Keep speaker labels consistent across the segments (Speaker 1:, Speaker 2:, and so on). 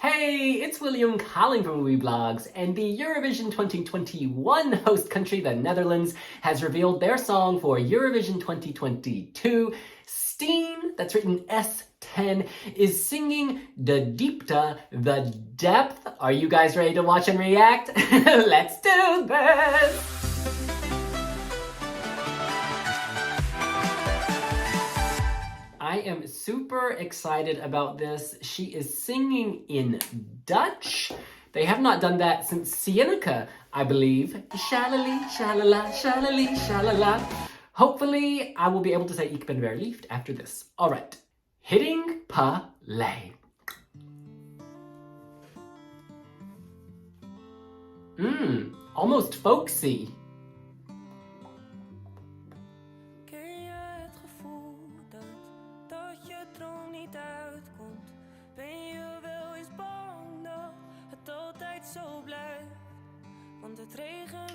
Speaker 1: Hey, it's William calling from wiwibloggs, and the Eurovision 2021 host country, the Netherlands, has revealed their song for Eurovision 2022. Stien, that's written S10, is singing the Diepte, the depth. Are you guys ready to watch and react? Let's do this! I am super excited about this. She is singing in Dutch. They have not done that since Sieneke, I believe. Shalali, shalala, shalali, shalala. Hopefully, I will be able to say ik ben verliefd after this. All right, hitting play. Almost folksy.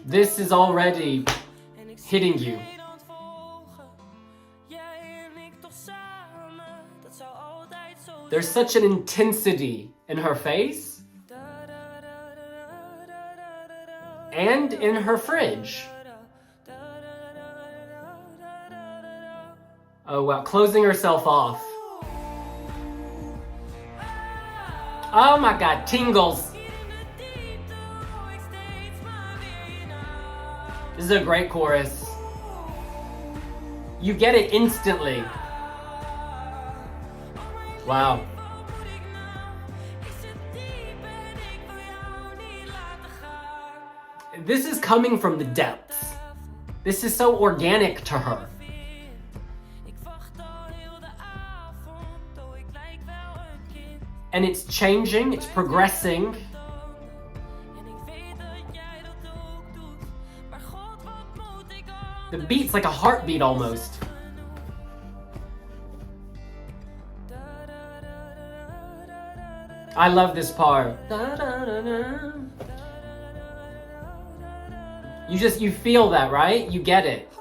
Speaker 1: This is already hitting you. There's such an intensity in her face and in her fridge. Oh wow, closing herself off. Oh my god, tingles. This is a great chorus. You get it instantly. Wow. This is coming from the depths. This is so organic to her. And it's changing, it's progressing. The beat's like a heartbeat almost. I love this part. You feel that, right? You get it.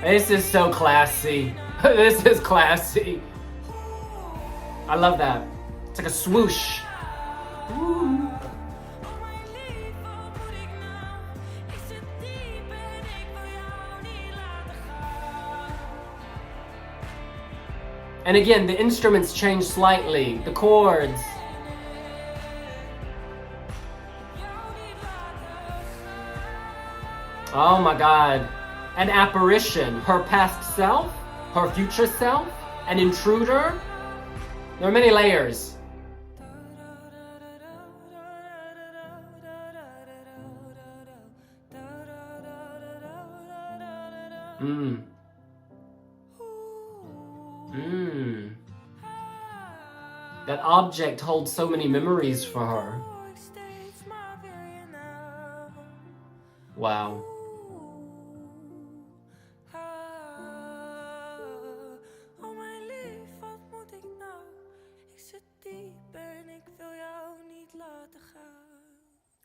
Speaker 1: This is so classy. This is classy. I love that. It's like a swoosh. Ooh. And again, the instruments change slightly, the chords. Oh my god. An apparition, her past self, her future self, an intruder. There are many layers. That object holds so many memories for her. Wow.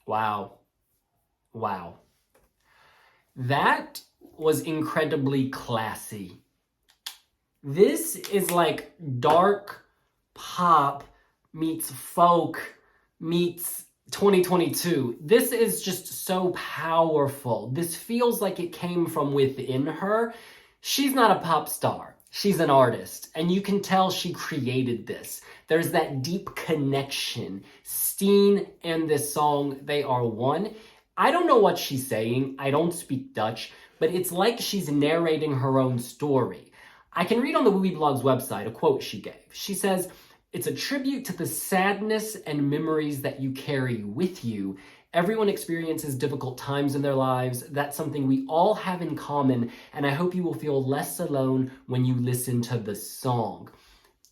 Speaker 1: Wow. Wow. That was incredibly classy. This is like dark pop meets folk meets 2022. This is just so powerful. This feels like it came from within her. She's not a pop star. She's an artist, and you can tell she created this. There's that deep connection. Stien and this song, they are one. I don't know what she's saying. I don't speak Dutch, but it's like she's narrating her own story. I can read on the wiwibloggs website a quote she gave. She says, "It's a tribute to the sadness and memories that you carry with you. Everyone experiences difficult times in their lives. That's something we all have in common, and I hope you will feel less alone when you listen to the song."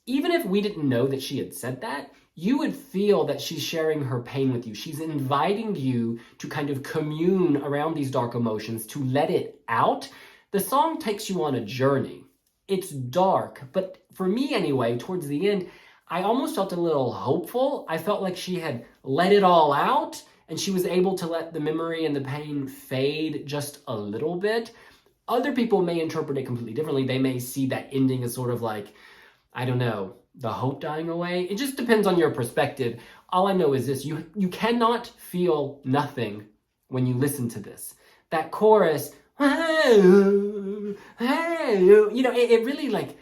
Speaker 1: Even if we didn't know that she had said that, you would feel that she's sharing her pain with you. She's inviting you to kind of commune around these dark emotions, to let it out. The song takes you on a journey. It's dark, but for me anyway, towards the end, I almost felt a little hopeful. I felt like she had let it all out, and she was able to let the memory and the pain fade just a little bit. Other people may interpret it completely differently. They may see that ending as sort of like, I don't know, the hope dying away. It just depends on your perspective. All I know is this, you cannot feel nothing when you listen to this. That chorus, you know, it really like,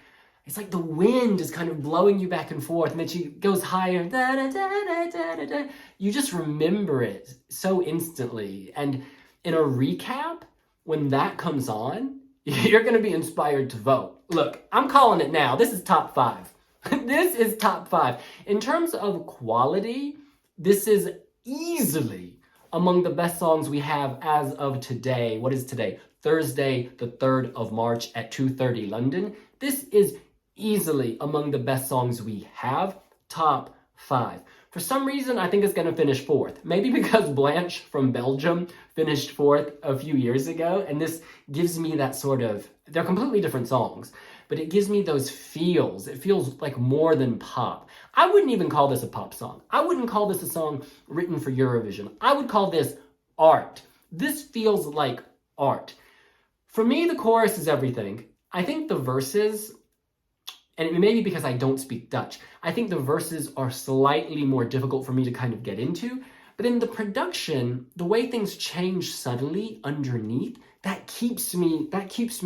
Speaker 1: it's like the wind is kind of blowing you back and forth, and then she goes higher. Da, da, da, da, da, da. You just remember it so instantly. And in a recap, when that comes on, you're going to be inspired to vote. Look, I'm calling it now. This is top 5. This is top 5. In terms of quality, this is easily among the best songs we have as of today. What is today? Thursday, the 3rd of March at 2:30 London. This is easily among the best songs we have. Top 5. For some reason, I think it's going to finish 4th. Maybe because Blanche from Belgium finished 4th a few years ago, and this gives me that sort of, they're completely different songs, but it gives me those feels. It feels like more than pop. I wouldn't even call this a pop song. I wouldn't call this a song written for Eurovision. I would call this art. This feels like art. For me, the chorus is everything. I think the verses, and it may be because I don't speak Dutch, I think the verses are slightly more difficult for me to kind of get into, but in the production, the way things change subtly underneath, that keeps me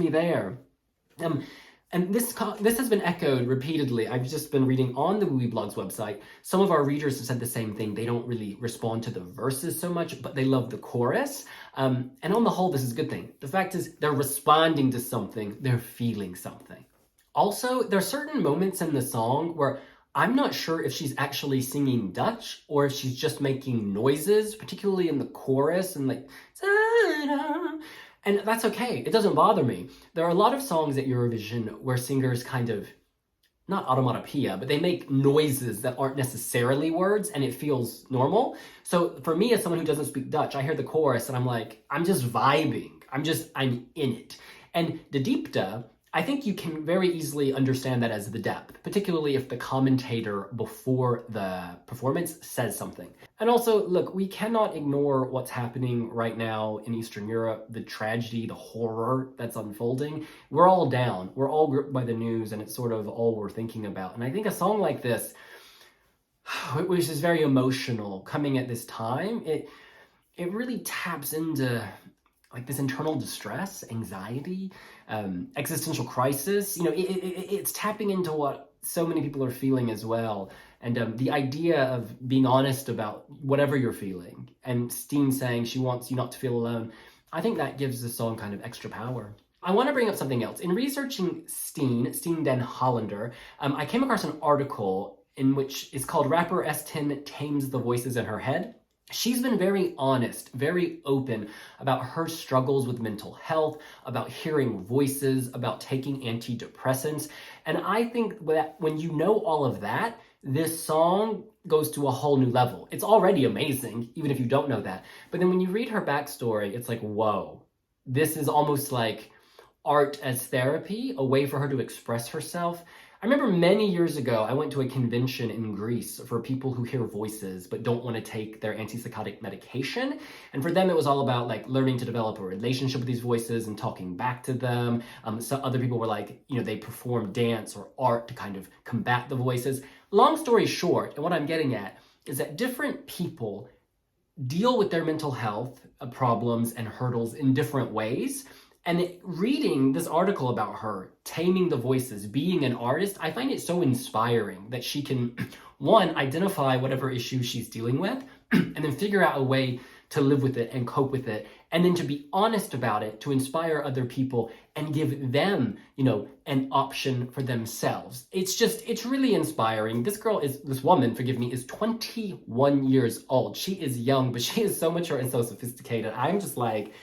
Speaker 1: there. And this has been echoed repeatedly. I've just been reading on the wiwibloggs website. Some of our readers have said the same thing. They don't really respond to the verses so much, but they love the chorus. And on the whole, this is a good thing. The fact is, they're responding to something. They're feeling something. Also, there are certain moments in the song where I'm not sure if she's actually singing Dutch or if she's just making noises, particularly in the chorus and like, and that's okay. It doesn't bother me. There are a lot of songs at Eurovision where singers kind of, not automatopoeia, but they make noises that aren't necessarily words and it feels normal. So for me, as someone who doesn't speak Dutch, I hear the chorus and I'm like, I'm just vibing. I'm in it. And the Diepte, I think you can very easily understand that as the depth, particularly if the commentator before the performance says something. And also, look, we cannot ignore what's happening right now in Eastern Europe, the tragedy, the horror that's unfolding. We're all down. We're all gripped by the news, and it's sort of all we're thinking about. And I think a song like this, which is very emotional, coming at this time, it really taps into like this internal distress, anxiety, existential crisis. You know, it's tapping into what so many people are feeling as well. And the idea of being honest about whatever you're feeling, and Stien saying she wants you not to feel alone, I think that gives the song kind of extra power. I want to bring up something else. In researching Stien den Hollander, I came across an article in which is called Rapper S10 Tames the Voices in Her Head. She's been very honest, very open about her struggles with mental health, about hearing voices, about taking antidepressants. And I think that when you know all of that, this song goes to a whole new level. It's already amazing, even if you don't know that. But then when you read her backstory, it's like, whoa, this is almost like art as therapy, a way for her to express herself. I remember many years ago, I went to a convention in Greece for people who hear voices but don't want to take their antipsychotic medication. And for them, it was all about like learning to develop a relationship with these voices and talking back to them. So other people were like, you know, they perform dance or art to kind of combat the voices. Long story short, and what I'm getting at is that different people deal with their mental health problems and hurdles in different ways. And reading this article about her, taming the voices, being an artist, I find it so inspiring that she can, one, identify whatever issue she's dealing with, and then figure out a way to live with it and cope with it, and then to be honest about it, to inspire other people and give them, you know, an option for themselves. It's really inspiring. This woman, forgive me, is 21 years old. She is young, but she is so mature and so sophisticated. I'm just like,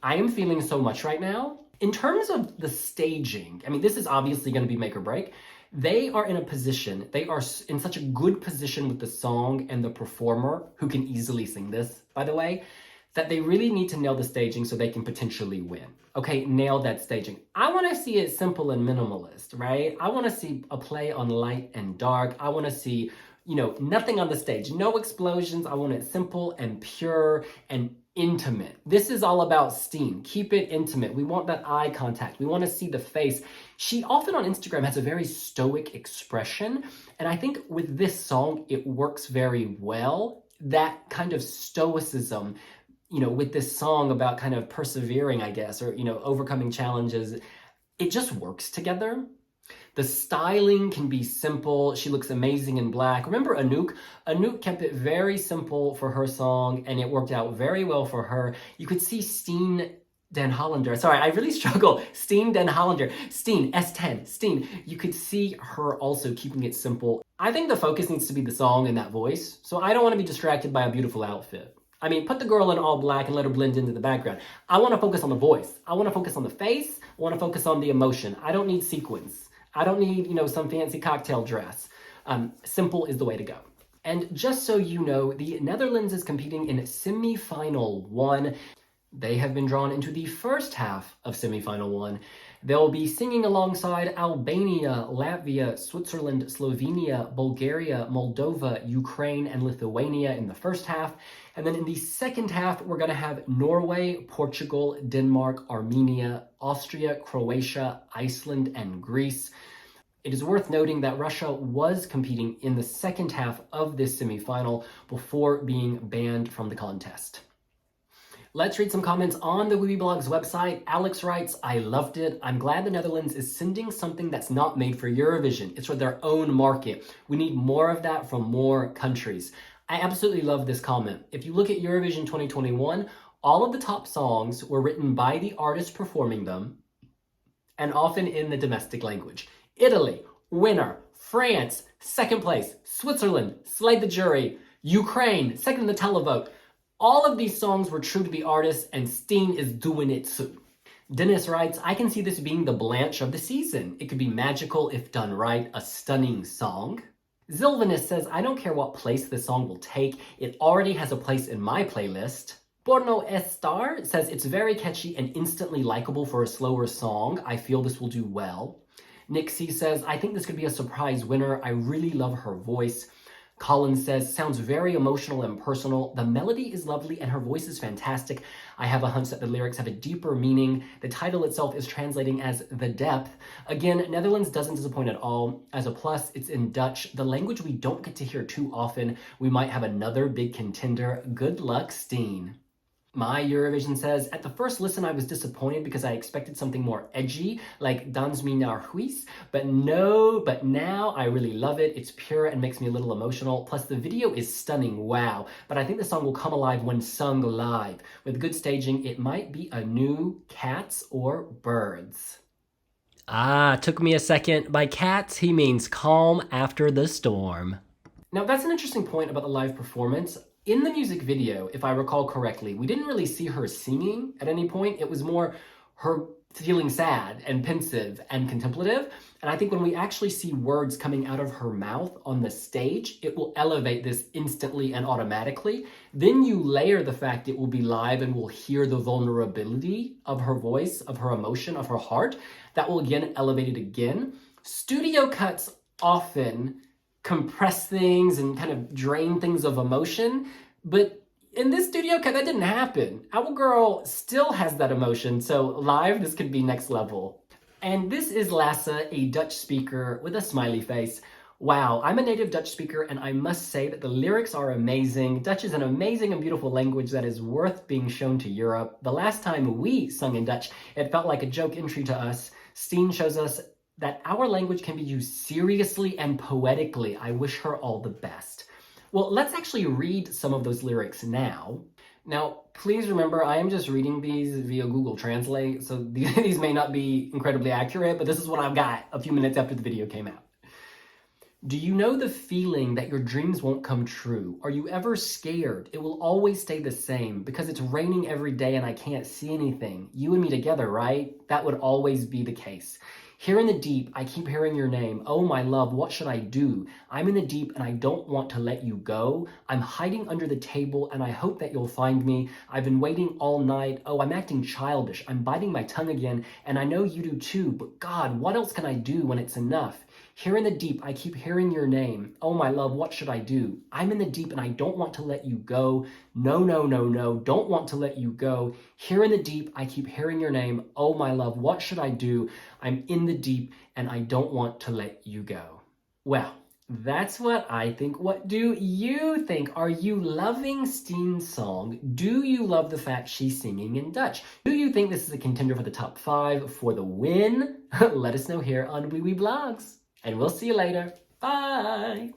Speaker 1: I am feeling so much right now. In terms of the staging, I mean, this is obviously going to be make or break. They are in a position, they are in such a good position with the song and the performer, who can easily sing this, by the way, that they really need to nail the staging so they can potentially win. Okay, nail that staging. I want to see it simple and minimalist, right? I want to see a play on light and dark. I want to see, you know, nothing on the stage, no explosions. I want it simple and pure and intimate. This is all about Stien. Keep it intimate. We want that eye contact. We want to see the face. She often on Instagram has a very stoic expression, and I think with this song, it works very well. That kind of stoicism, with this song about kind of persevering, I guess, or, overcoming challenges, it just works together. The styling can be simple. She looks amazing in black. Remember Anouk? Anouk kept it very simple for her song, and it worked out very well for her. You could see Stien den Hollander. Sorry, I really struggle. Stien den Hollander. Stien, S10, Stien. You could see her also keeping it simple. I think the focus needs to be the song and that voice, so I don't want to be distracted by a beautiful outfit. I mean, put the girl in all black and let her blend into the background. I want to focus on the voice. I want to focus on the face. I want to focus on the emotion. I don't need sequins. I don't need, some fancy cocktail dress. Simple is the way to go. And just so you know, the Netherlands is competing in semi-final 1. They have been drawn into the first half of semi-final 1. They'll be singing alongside Albania, Latvia, Switzerland, Slovenia, Bulgaria, Moldova, Ukraine, and Lithuania in the first half. And then in the second half, we're going to have Norway, Portugal, Denmark, Armenia, Austria, Croatia, Iceland, and Greece. It is worth noting that Russia was competing in the second half of this semifinal before being banned from the contest. Let's read some comments on the wiwibloggs website. Alex writes, I loved it. I'm glad the Netherlands is sending something that's not made for Eurovision. It's for their own market. We need more of that from more countries. I absolutely love this comment. If you look at Eurovision 2021, all of the top songs were written by the artists performing them, and often in the domestic language. Italy, winner. France, second place. Switzerland, slayed the jury. Ukraine, second in the televote. All of these songs were true to the artists, and Stien is doing it too. Dennis writes, I can see this being the Blanche of the season. It could be magical if done right, a stunning song. Zilvanus says, I don't care what place this song will take. It already has a place in my playlist. Porno Estar says, it's very catchy and instantly likable for a slower song. I feel this will do well. Nick C says, I think this could be a surprise winner. I really love her voice. Colin says, sounds very emotional and personal. The melody is lovely and her voice is fantastic. I have a hunch that the lyrics have a deeper meaning. The title itself is translating as The Depth. Again, Netherlands doesn't disappoint at all. As a plus, it's in Dutch, the language we don't get to hear too often. We might have another big contender. Good luck, Stien. My Eurovision says, at the first listen I was disappointed because I expected something more edgy, like Dans me naar huis, but now I really love it. It's pure and makes me a little emotional. Plus the video is stunning, wow. But I think the song will come alive when sung live. With good staging, it might be a new Cats or Birds. Took me a second. By cats, he means calm after the storm. Now that's an interesting point about the live performance. In the music video, if I recall correctly, we didn't really see her singing at any point. It was more her feeling sad and pensive and contemplative. And I think when we actually see words coming out of her mouth on the stage, it will elevate this instantly and automatically. Then you layer the fact it will be live and we'll hear the vulnerability of her voice, of her emotion, of her heart. That will again elevate it again. Studio cuts often compress things and kind of drain things of emotion. But in this studio cut, that didn't happen. Our girl still has that emotion. So live, this could be next level. And this is Lasse, a Dutch speaker with a smiley face. Wow, I'm a native Dutch speaker and I must say that the lyrics are amazing. Dutch is an amazing and beautiful language that is worth being shown to Europe. The last time we sung in Dutch, it felt like a joke entry to us. Stien shows us that our language can be used seriously and poetically. I wish her all the best. Well, let's actually read some of those lyrics now. Now, please remember, I am just reading these via Google Translate, so these may not be incredibly accurate, but this is what I've got a few minutes after the video came out. Do you know the feeling that your dreams won't come true? Are you ever scared? It will always stay the same because it's raining every day and I can't see anything. You and me together, right? That would always be the case. Here in the deep, I keep hearing your name. Oh, my love, what should I do? I'm in the deep and I don't want to let you go. I'm hiding under the table and I hope that you'll find me. I've been waiting all night. Oh, I'm acting childish. I'm biting my tongue again, and I know you do too, but God, what else can I do when it's enough? Here in the deep, I keep hearing your name. Oh, my love, what should I do? I'm in the deep and I don't want to let you go. No, no, no, no, don't want to let you go. Here in the deep, I keep hearing your name. Oh, my love, what should I do? I'm in the deep and I don't want to let you go. Well, that's what I think. What do you think? Are you loving Stien's song? Do you love the fact she's singing in Dutch? Do you think this is a contender for the top 5 for the win? Let us know here on wiwibloggs. And we'll see you later. Bye!